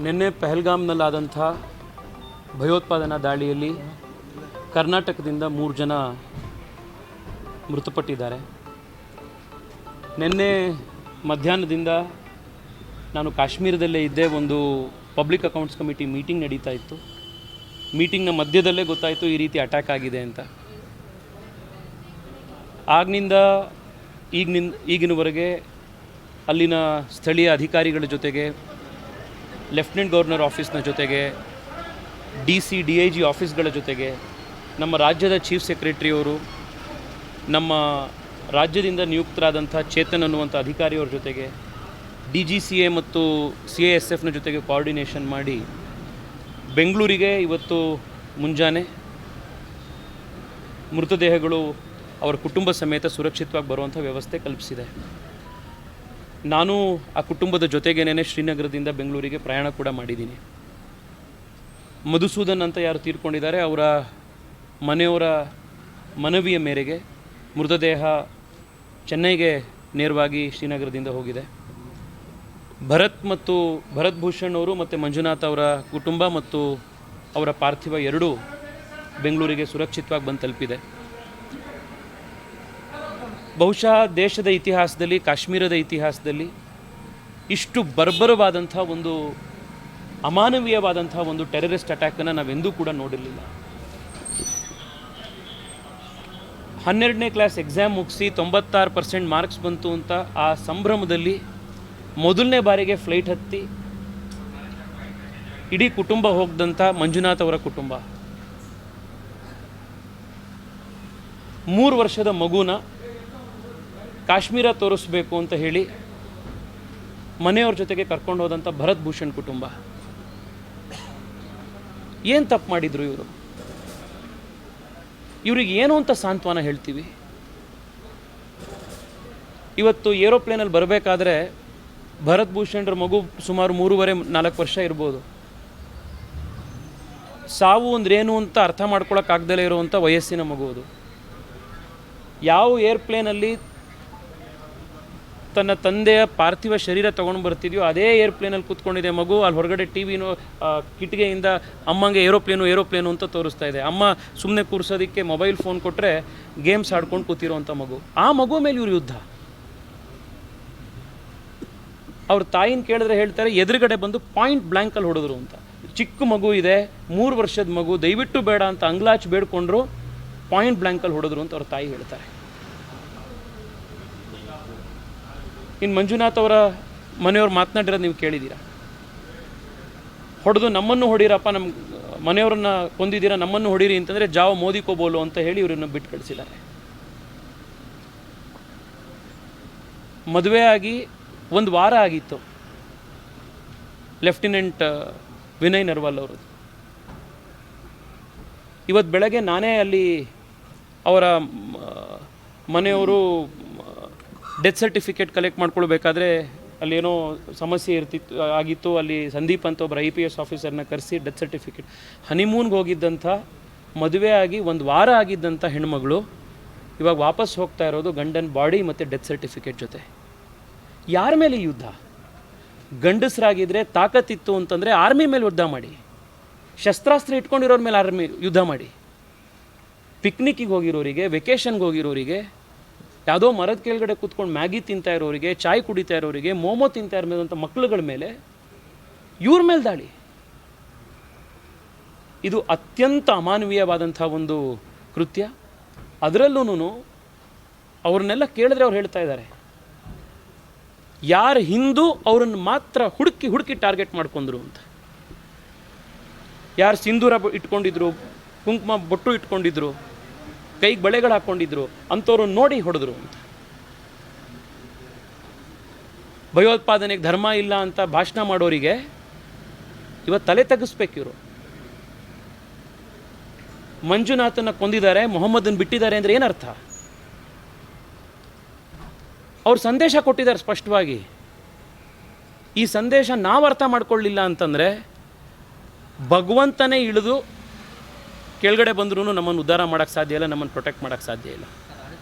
ನಿನ್ನೆ ಪಹಲ್ಗಾಮ್ನಲ್ಲಾದಂಥ ಭಯೋತ್ಪಾದನಾ ದಾಳಿಯಲ್ಲಿ ಕರ್ನಾಟಕದಿಂದ 3 ಜನ ಮೃತಪಟ್ಟಿದ್ದಾರೆ. ನಿನ್ನೆ ಮಧ್ಯಾಹ್ನದಿಂದ ನಾನು ಕಾಶ್ಮೀರದಲ್ಲೇ ಇದ್ದೆ. ಒಂದು ಪಬ್ಲಿಕ್ ಅಕೌಂಟ್ಸ್ ಕಮಿಟಿ ಮೀಟಿಂಗ್ ನಡೀತಾ ಇತ್ತು. ಮೀಟಿಂಗ್ನ ಮಧ್ಯದಲ್ಲೇ ಗೊತ್ತಾಯಿತು ಈ ರೀತಿ ಅಟ್ಯಾಕ್ ಆಗಿದೆ ಅಂತ. ಆಗ್ನಿಂದ ಈಗಿನವರೆಗೆ ಅಲ್ಲಿನ ಸ್ಥಳೀಯ ಅಧಿಕಾರಿಗಳ ಜೊತೆಗೆ, ಲೆಫ್ಟಿನೆಂಟ್ ಗವರ್ನರ್ ಆಫೀಸ್ನ ಜೊತೆಗೆ, DIG ಆಫೀಸ್ಗಳ ಜೊತೆಗೆ, ನಮ್ಮ ರಾಜ್ಯದ ಚೀಫ್ ಸೆಕ್ರೆಟರಿಯವರು, ನಮ್ಮ ರಾಜ್ಯದಿಂದ ನಿಯುಕ್ತರಾದಂಥ ಚೇತನ್ ಅನ್ನುವಂಥ ಅಧಿಕಾರಿಯವ್ರ ಜೊತೆಗೆ, DGCA ಮತ್ತು CISFನ ಜೊತೆಗೆ ಕೋಆರ್ಡಿನೇಷನ್ ಮಾಡಿ ಬೆಂಗಳೂರಿಗೆ ಇವತ್ತು ಮುಂಜಾನೆ ಮೃತದೇಹಗಳು ಅವರ ಕುಟುಂಬ ಸಮೇತ ಸುರಕ್ಷಿತವಾಗಿ ಬರುವಂಥ ವ್ಯವಸ್ಥೆ ಕಲ್ಪಿಸಿದೆ. ನಾನು ಆ ಕುಟುಂಬದ ಜೊತೆಗೇನೆ ಶ್ರೀನಗರದಿಂದ ಬೆಂಗಳೂರಿಗೆ ಪ್ರಯಾಣ ಕೂಡ ಮಾಡಿದ್ದೀನಿ. ಮಧುಸೂದನ್ ಅಂತ ಯಾರು ತೀರ್ಕೊಂಡಿದ್ದಾರೆ ಅವರ ಮನೆಯವರ ಮನವಿಯ ಮೇರೆಗೆ ಮೃತದೇಹ ಚೆನ್ನೈಗೆ ನೇರವಾಗಿ ಶ್ರೀನಗರದಿಂದ ಹೋಗಿದೆ. ಭರತ್ ಭೂಷಣ್ ಅವರು ಮತ್ತು ಮಂಜುನಾಥ್ ಅವರ ಕುಟುಂಬ ಮತ್ತು ಅವರ ಪಾರ್ಥಿವ ಎರಡೂ ಬೆಂಗಳೂರಿಗೆ ಸುರಕ್ಷಿತವಾಗಿ ಬಂದು ತಲುಪಿದೆ. ಬಹುಶಃ ದೇಶದ ಇತಿಹಾಸದಲ್ಲಿ, ಕಾಶ್ಮೀರದ ಇತಿಹಾಸದಲ್ಲಿ ಇಷ್ಟು ಬರ್ಬರವಾದಂಥ ಒಂದು ಅಮಾನವೀಯವಾದಂಥ ಒಂದು ಟೆರರಿಸ್ಟ್ ಅಟ್ಯಾಕನ್ನು ನಾವೆಂದೂ ಕೂಡ ನೋಡಿರಲಿಲ್ಲ. 12ನೇ ಕ್ಲಾಸ್ ಎಕ್ಸಾಮ್ ಮುಗಿಸಿ 96% ಮಾರ್ಕ್ಸ್ ಬಂತು ಅಂತ ಆ ಸಂಭ್ರಮದಲ್ಲಿ ಮೊದಲನೇ ಬಾರಿಗೆ ಫ್ಲೈಟ್ ಹತ್ತಿ ಇಡೀ ಕುಟುಂಬ ಹೋಗ್ದಂಥ ಮಂಜುನಾಥ್ ಅವರ ಕುಟುಂಬ 3 ವರ್ಷದ ಮಗುನ ಕಾಶ್ಮೀರ ತೋರಿಸ್ಬೇಕು ಅಂತ ಹೇಳಿ ಮನೆಯವ್ರ ಜೊತೆಗೆ ಕರ್ಕೊಂಡು ಹೋದಂಥ ಭರತ್ ಭೂಷಣ್ ಕುಟುಂಬ. ಏನು ತಪ್ಪು ಮಾಡಿದ್ರು ಇವರು? ಇವ್ರಿಗೆ ಏನು ಅಂತ ಸಾಂತ್ವನ ಹೇಳ್ತೀವಿ? ಇವತ್ತು ಏರೋಪ್ಲೇನಲ್ಲಿ ಬರಬೇಕಾದ್ರೆ ಭರತ್ ಭೂಷಣ್ರ ಮಗು ಸುಮಾರು 3.5-4 ವರ್ಷ ಇರ್ಬೋದು. ಸಾವು ಅಂದ್ರೇನು ಅಂತ ಅರ್ಥ ಮಾಡ್ಕೊಳಕ್ಕಾಗ್ದಲೇ ಇರುವಂಥ ವಯಸ್ಸಿನ ಮಗು ಅದು. ಯಾವ ಏರ್ಪ್ಲೇನಲ್ಲಿ ತನ್ನ ತಂದೆಯ ಪಾರ್ಥಿವ ಶರೀರ ತೊಗೊಂಡು ಬರ್ತಿದ್ಯೋ ಅದೇ ಏರ್ಪ್ಲೇನಲ್ಲಿ ಕೂತ್ಕೊಂಡಿದೆ ಮಗು. ಅಲ್ಲಿ ಹೊರಗಡೆ ಟಿವಿನೂ ಕಿಟಿಗೆಯಿಂದ ಅಮ್ಮಂಗೆ ಏರೋಪ್ಲೇನು ಅಂತ ತೋರಿಸ್ತಾ ಇದೆ. ಅಮ್ಮ ಸುಮ್ಮನೆ ಕೂರಿಸೋದಕ್ಕೆ ಮೊಬೈಲ್ ಫೋನ್ ಕೊಟ್ಟರೆ ಗೇಮ್ಸ್ ಆಡ್ಕೊಂಡು ಕೂತಿರೋವಂಥ ಮಗು. ಆ ಮಗು ಮೇಲೆ ಇವ್ರ ಯುದ್ಧ. ಅವ್ರ ತಾಯಿನ ಕೇಳಿದ್ರೆ ಹೇಳ್ತಾರೆ ಎದುರುಗಡೆ ಬಂದು ಪಾಯಿಂಟ್ ಬ್ಲ್ಯಾಂಕಲ್ಲಿ ಹೊಡೆದ್ರು ಅಂತ. ಚಿಕ್ಕ ಮಗು ಇದೆ, 3 ವರ್ಷದ ಮಗು, ದಯವಿಟ್ಟು ಬೇಡ ಅಂತ ಅಂಗ್ಲಾಚ್ ಬೇಡ್ಕೊಂಡ್ರು, ಪಾಯಿಂಟ್ ಬ್ಲ್ಯಾಂಕಲ್ಲಿ ಹೊಡೆದ್ರು ಅಂತ ಅವ್ರ ತಾಯಿ ಹೇಳ್ತಾರೆ. ಇನ್ನು ಮಂಜುನಾಥ್ ಅವರ ಮನೆಯವ್ರು ಮಾತನಾಡಿರೋದು ನೀವು ಕೇಳಿದ್ದೀರಾ. ಹೊಡೆದು ನಮ್ಮನ್ನು ಹೊಡೀರಪ್ಪ, ನಮ್ಮ ಮನೆಯವ್ರನ್ನ ಕೊಂದಿದ್ದೀರಾ, ನಮ್ಮನ್ನು ಹೊಡೀರಿ ಅಂತಂದರೆ ಜಾವ್ ಮೋದಿ ಕೋಬೋಲು ಅಂತ ಹೇಳಿ ಇವರನ್ನು ಬಿಟ್ಟು ಕಳಿಸಿದ್ದಾರೆ. ಮದುವೆ ಆಗಿ 1 ವಾರ ಆಗಿತ್ತು ಲೆಫ್ಟಿನೆಂಟ್ ವಿನಯ್ ನರ್ವಾಲ್ ಅವರು. ಇವತ್ತು ಬೆಳಗ್ಗೆ ನಾನೇ ಅಲ್ಲಿ ಅವರ ಮನೆಯವರು ಡೆತ್ ಸರ್ಟಿಫಿಕೇಟ್ ಕಲೆಕ್ಟ್ ಮಾಡ್ಕೊಳ್ಬೇಕಾದ್ರೆ ಅಲ್ಲೇನೋ ಸಮಸ್ಯೆ ಆಗಿತ್ತು. ಅಲ್ಲಿ ಸಂದೀಪ್ ಅಂತ ಒಬ್ಬರು IPS ಆಫೀಸರ್ನ ಕರೆಸಿ ಡೆತ್ ಸರ್ಟಿಫಿಕೇಟ್, ಹನಿಮೂನ್ಗೆ ಹೋಗಿದ್ದಂಥ, ಮದುವೆ ಆಗಿ 1 ವಾರ ಆಗಿದ್ದಂಥ ಹೆಣ್ಮಗಳು ಇವಾಗ ವಾಪಸ್ ಹೋಗ್ತಾ ಇರೋದು ಗಂಡನ ಬಾಡಿ ಮತ್ತು ಡೆತ್ ಸರ್ಟಿಫಿಕೇಟ್ ಜೊತೆ. ಯಾರ ಮೇಲೆ ಯುದ್ಧ? ಗಂಡಸರಾಗಿದ್ದರೆ ತಾಕತ್ತಿತ್ತು ಅಂತಂದರೆ ಆರ್ಮಿ ಮೇಲೆ ಯುದ್ಧ ಮಾಡಿ, ಶಸ್ತ್ರಾಸ್ತ್ರ ಇಟ್ಕೊಂಡಿರೋರ ಮೇಲೆ ಆರ್ಮಿ ಯುದ್ಧ ಮಾಡಿ. ಪಿಕ್ನಿಕ್ಕಿಗೆ ಹೋಗಿರೋರಿಗೆ, ವೆಕೇಷನ್ಗೆ ಹೋಗಿರೋರಿಗೆ, ಯಾವುದೋ ಮರದ ಕೆಳಗಡೆ ಕೂತ್ಕೊಂಡು ಮ್ಯಾಗಿ ತಿಂತಾ ಇರೋರಿಗೆ, ಚಾಯ್ ಕುಡಿತಾ ಇರೋರಿಗೆ, ಮೋಮೋ ತಿಂತಾ ಇರೋಂಥ ಮಕ್ಕಳುಗಳ ಮೇಲೆ ಇವ್ರ ಮೇಲೆ ದಾಳಿ. ಇದು ಅತ್ಯಂತ ಅಮಾನವೀಯವಾದಂಥ ಒಂದು ಕೃತ್ಯ. ಅದರಲ್ಲೂ ಅವ್ರನ್ನೆಲ್ಲ ಕೇಳಿದ್ರೆ ಅವ್ರು ಹೇಳ್ತಾ ಇದ್ದಾರೆ, ಯಾರು ಹಿಂದೂ ಅವರನ್ನು ಮಾತ್ರ ಹುಡುಕಿ ಟಾರ್ಗೆಟ್ ಮಾಡ್ಕೊಂಡ್ರು ಅಂತ. ಯಾರು ಸಿಂಧೂರ ಇಟ್ಕೊಂಡಿದ್ರು, ಕುಂಕುಮ ಬೊಟ್ಟು ಇಟ್ಕೊಂಡಿದ್ರು, ಕೈಗೆ ಬಳೆಗಳು ಹಾಕ್ಕೊಂಡಿದ್ರು ಅಂಥವ್ರು ನೋಡಿ ಹೊಡೆದ್ರು ಅಂತ. ಭಯೋತ್ಪಾದನೆಗೆ ಧರ್ಮ ಇಲ್ಲ ಅಂತ ಭಾಷಣ ಮಾಡೋರಿಗೆ ಇವತ್ತು ತಲೆ ತಗ್ಗಿಸ್ಬೇಕು ಇವರು. ಮಂಜುನಾಥನ ಕೊಂದಿದ್ದಾರೆ, ಮೊಹಮ್ಮದನ್ ಬಿಟ್ಟಿದ್ದಾರೆ ಅಂದರೆ ಏನರ್ಥ? ಅವ್ರು ಸಂದೇಶ ಕೊಟ್ಟಿದ್ದಾರೆ ಸ್ಪಷ್ಟವಾಗಿ. ಈ ಸಂದೇಶ ನಾವು ಅರ್ಥ ಮಾಡ್ಕೊಳ್ಳಿಲ್ಲ ಅಂತಂದರೆ ಭಗವಂತನೇ ಇಳಿದು ಕೆಳಗಡೆ ಬಂದ್ರೂ ನಮ್ಮನ್ನು ಉದ್ಧಾರ ಮಾಡೋಕ್ಕೆ ಸಾಧ್ಯ ಇಲ್ಲ, ನಮ್ಮನ್ನು ಪ್ರೊಟೆಕ್ಟ್ ಮಾಡೋಕ್ಕೆ ಸಾಧ್ಯ ಇಲ್ಲ.